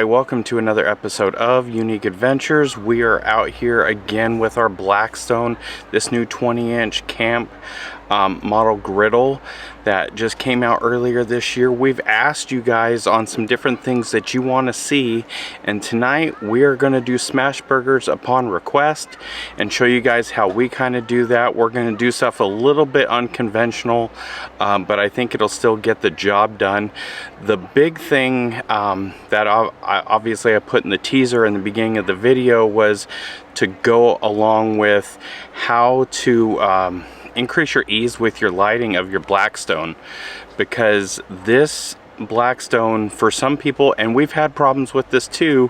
Welcome to another episode of Unique Adventures. We are out here again with our Blackstone, this new 20-inch camp model griddle that just came out earlier this year. We've asked you guys on some different things that you want to see, and tonight we are going to do smash burgers upon request and show you guys how we kind of do that. We're going to do stuff a little bit unconventional, but I think it'll still get the job done. The big thing that obviously I put in the teaser in the beginning of the video was to go along with how to increase your ease with your lighting of your Blackstone, because this Blackstone, for some people, and we've had problems with this too,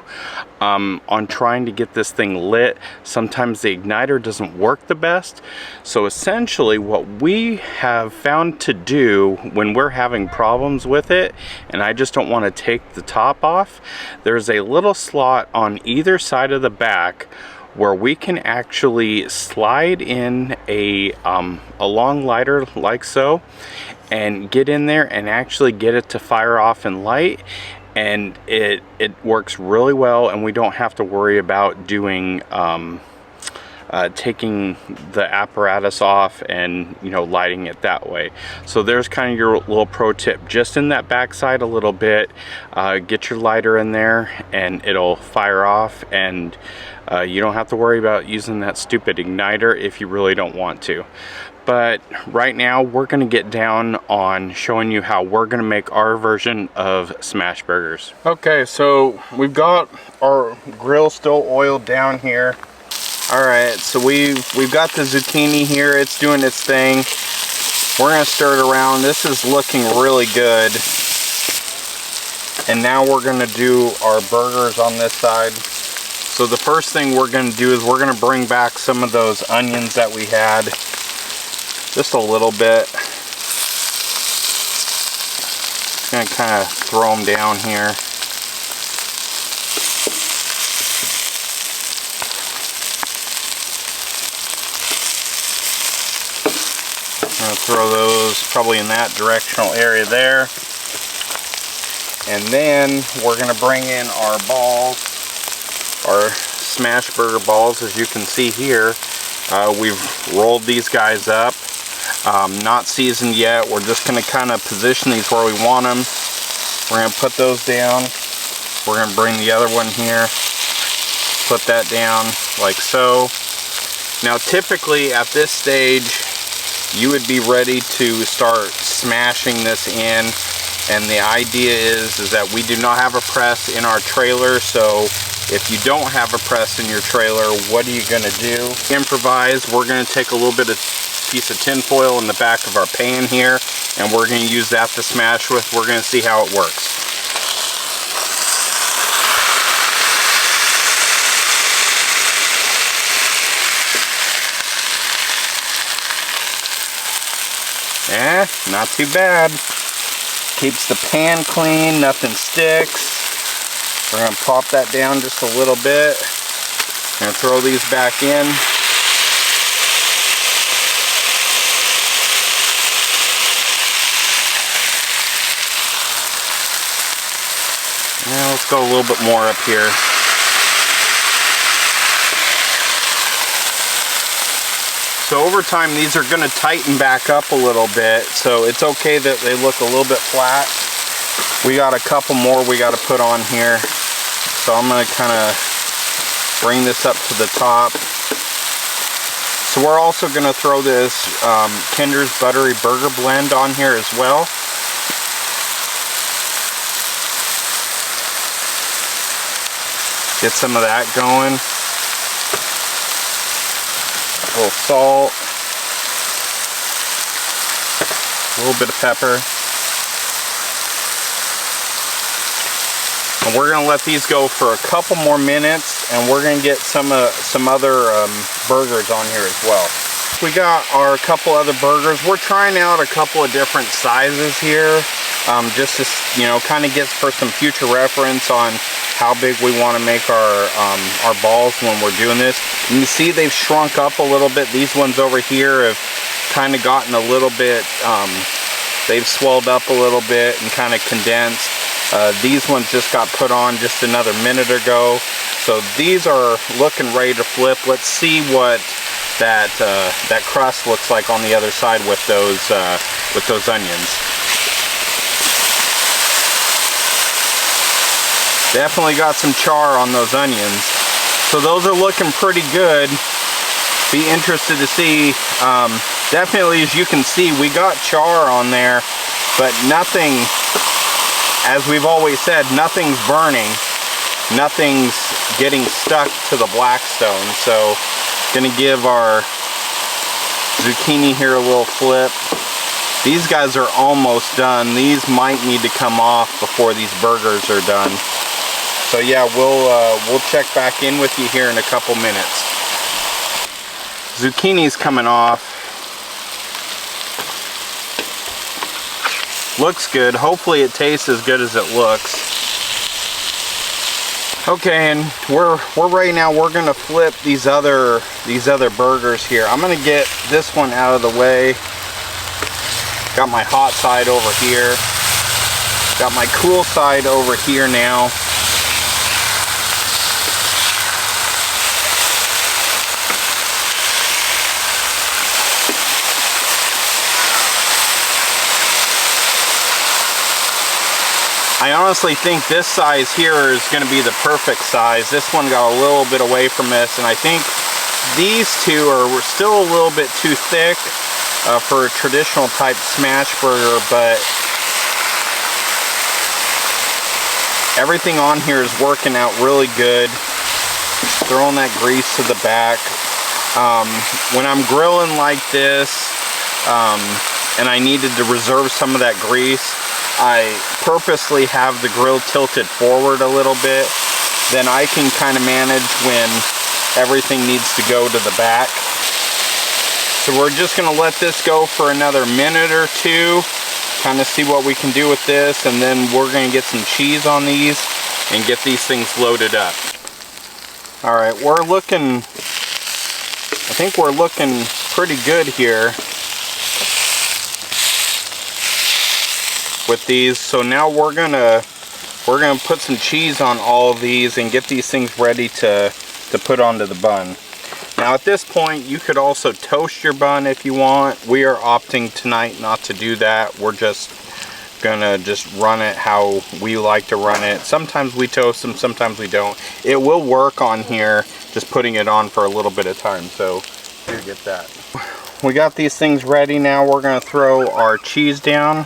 on trying to get this thing lit, sometimes the igniter doesn't work the best. So essentially what we have found to do when we're having problems with it, and I just don't want to take the top off, there's a little slot on either side of the back where we can actually slide in a long lighter like so, and get in there and actually get it to fire off and light, and it works really well, and we don't have to worry about doing taking the apparatus off and, you know, lighting it that way. So there's kind of your little pro tip, just in that backside a little bit, get your lighter in there and it'll fire off, and you don't have to worry about using that stupid igniter if you really don't want to. But right now we're going to get down on showing you how we're going to make our version of smash burgers. Okay, so we've got our grill still oiled down here. Alright, so we've got the zucchini here. It's doing its thing. We're going to stir it around. This is looking really good. And now we're going to do our burgers on this side. So the first thing we're going to do is we're going to bring back some of those onions that we had. Just a little bit. Just going to kind of throw them down here. I'm going to throw those probably in that directional area there. And then we're going to bring in our balls, our smash burger balls. As you can see here, we've rolled these guys up. Not seasoned yet. We're just going to kind of position these where we want them. We're going to put those down. We're going to bring the other one here, put that down like so. Now typically at this stage you would be ready to start smashing this in, and the idea is that we do not have a press in our trailer. So if you don't have a press in your trailer, what are you going to do? Improvise. We're going to take a little bit of piece of tin foil in the back of our pan here, and we're going to use that to smash with. We're going to see how it works. Not too bad. Keeps the pan clean, nothing sticks. We're going to pop that down just a little bit. Going to throw these back in. Now let's go a little bit more up here. So over time these are going to tighten back up a little bit, so it's okay that they look a little bit flat. We got a couple more we got to put on here, so I'm going to kind of bring this up to the top. So we're also going to throw this Kinder's Buttery Burger Blend on here as well. Get some of that going. A little salt, a little bit of pepper, and we're going to let these go for a couple more minutes, and we're going to get some other burgers on here as well. We got our couple other burgers. We're trying out a couple of different sizes here, just to, you know, kind of get for some future reference on how big we want to make our balls when we're doing this. You can see they've shrunk up a little bit. These ones over here have kind of gotten a little bit, they've swelled up a little bit and kind of condensed. These ones just got put on just another minute ago. So these are looking ready to flip. Let's see what that crust looks like on the other side with those onions. Definitely got some char on those onions. So those are looking pretty good. Be interested to see. Definitely, as you can see, we got char on there, but nothing, as we've always said, nothing's burning. Nothing's getting stuck to the Blackstone. So gonna give our zucchini here a little flip. These guys are almost done. These might need to come off before these burgers are done. So yeah, we'll check back in with you here in a couple minutes. Zucchini's coming off. Looks good. Hopefully it tastes as good as it looks. Okay, and we're ready now. We're gonna flip these other burgers here. I'm gonna get this one out of the way. Got my hot side over here. Got my cool side over here now. I honestly think this size here is going to be the perfect size. This one got a little bit away from this, and I think these two are still a little bit too thick for a traditional type smash burger, but everything on here is working out really good. Throwing that grease to the back. When I'm grilling like this, and I needed to reserve some of that grease, I purposely have the grill tilted forward a little bit. Then I can kind of manage when everything needs to go to the back. So we're just going to let this go for another minute or two, kind of see what we can do with this, and then we're going to get some cheese on these and get these things loaded up. Alright, I think we're looking pretty good here with these. So now we're gonna put some cheese on all of these and get these things ready to put onto the bun. Now at this point you could also toast your bun if you want. We are opting tonight not to do that. We're just gonna run it how we like to run it. Sometimes we toast them, sometimes we don't. It will work on here, just putting it on for a little bit of time. So you get that. We got these things ready now. We're gonna throw our cheese down.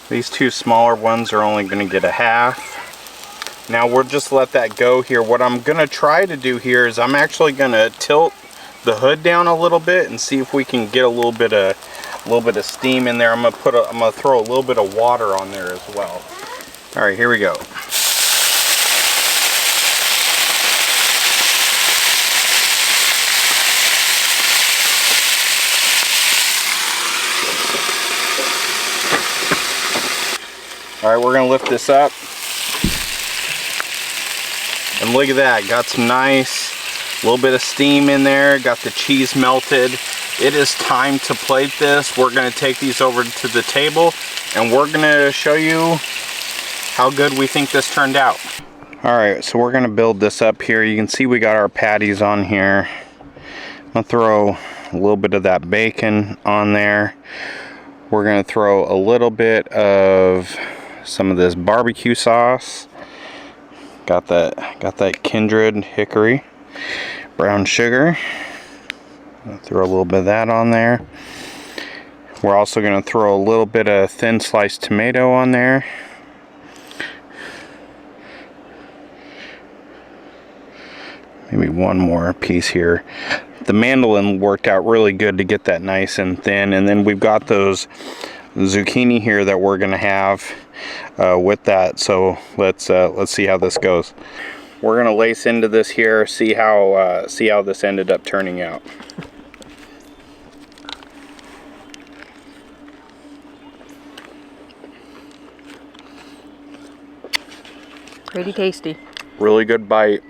These two smaller ones are only going to get a half. Now we'll just let that go here. What I'm going to try to do here is I'm actually going to tilt the hood down a little bit and see if we can get a little bit of steam in there. I'm going to throw a little bit of water on there as well. All right, here we go. All right, we're gonna lift this up. And look at that, got some nice, little bit of steam in there, got the cheese melted. It is time to plate this. We're gonna take these over to the table and we're gonna show you how good we think this turned out. All right, so we're gonna build this up here. You can see we got our patties on here. I'm gonna throw a little bit of that bacon on there. We're gonna throw a little bit of some of this barbecue sauce. Got that Kindred hickory brown sugar. I'll throw a little bit of that on there. We're also going to throw a little bit of thin sliced tomato on there. Maybe one more piece here. The mandolin worked out really good to get that nice and thin, and then we've got those zucchini here that we're going to have with that. So let's see how this goes. We're going to lace into this here, see how this ended up turning out. Pretty tasty. Really good bite.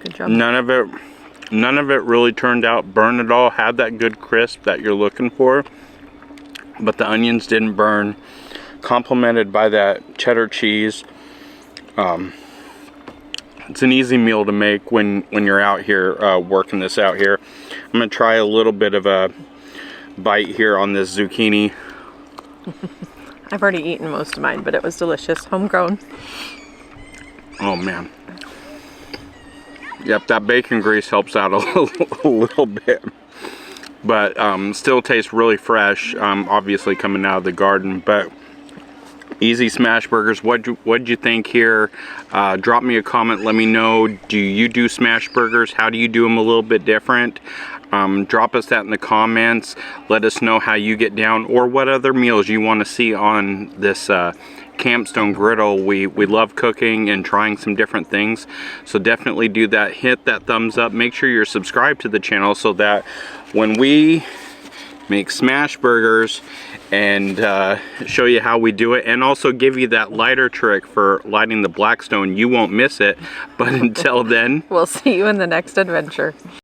Good job. None of it really turned out burnt at all. Had that good crisp that you're looking for. but the onions didn't burn. Complemented by that cheddar cheese. It's an easy meal to make when you're out here working this out here. I'm gonna try a little bit of a bite here on this zucchini. I've already eaten most of mine, but it was delicious. Homegrown. Oh man. Yep, that bacon grease helps out a little bit. But still tastes really fresh, obviously coming out of the garden. But easy smash burgers. What'd you think here? Drop me a comment. Let me know. Do you do smash burgers? How do you do them a little bit different? Drop us that in the comments. Let us know how you get down, or what other meals you want to see on this Campstone Griddle. We love cooking and trying some different things, so definitely do that. Hit that thumbs up. Make sure you're subscribed to the channel so that when we make smash burgers and show you how we do it, and also give you that lighter trick for lighting the Blackstone, you won't miss it. But until then, We'll see you in the next adventure.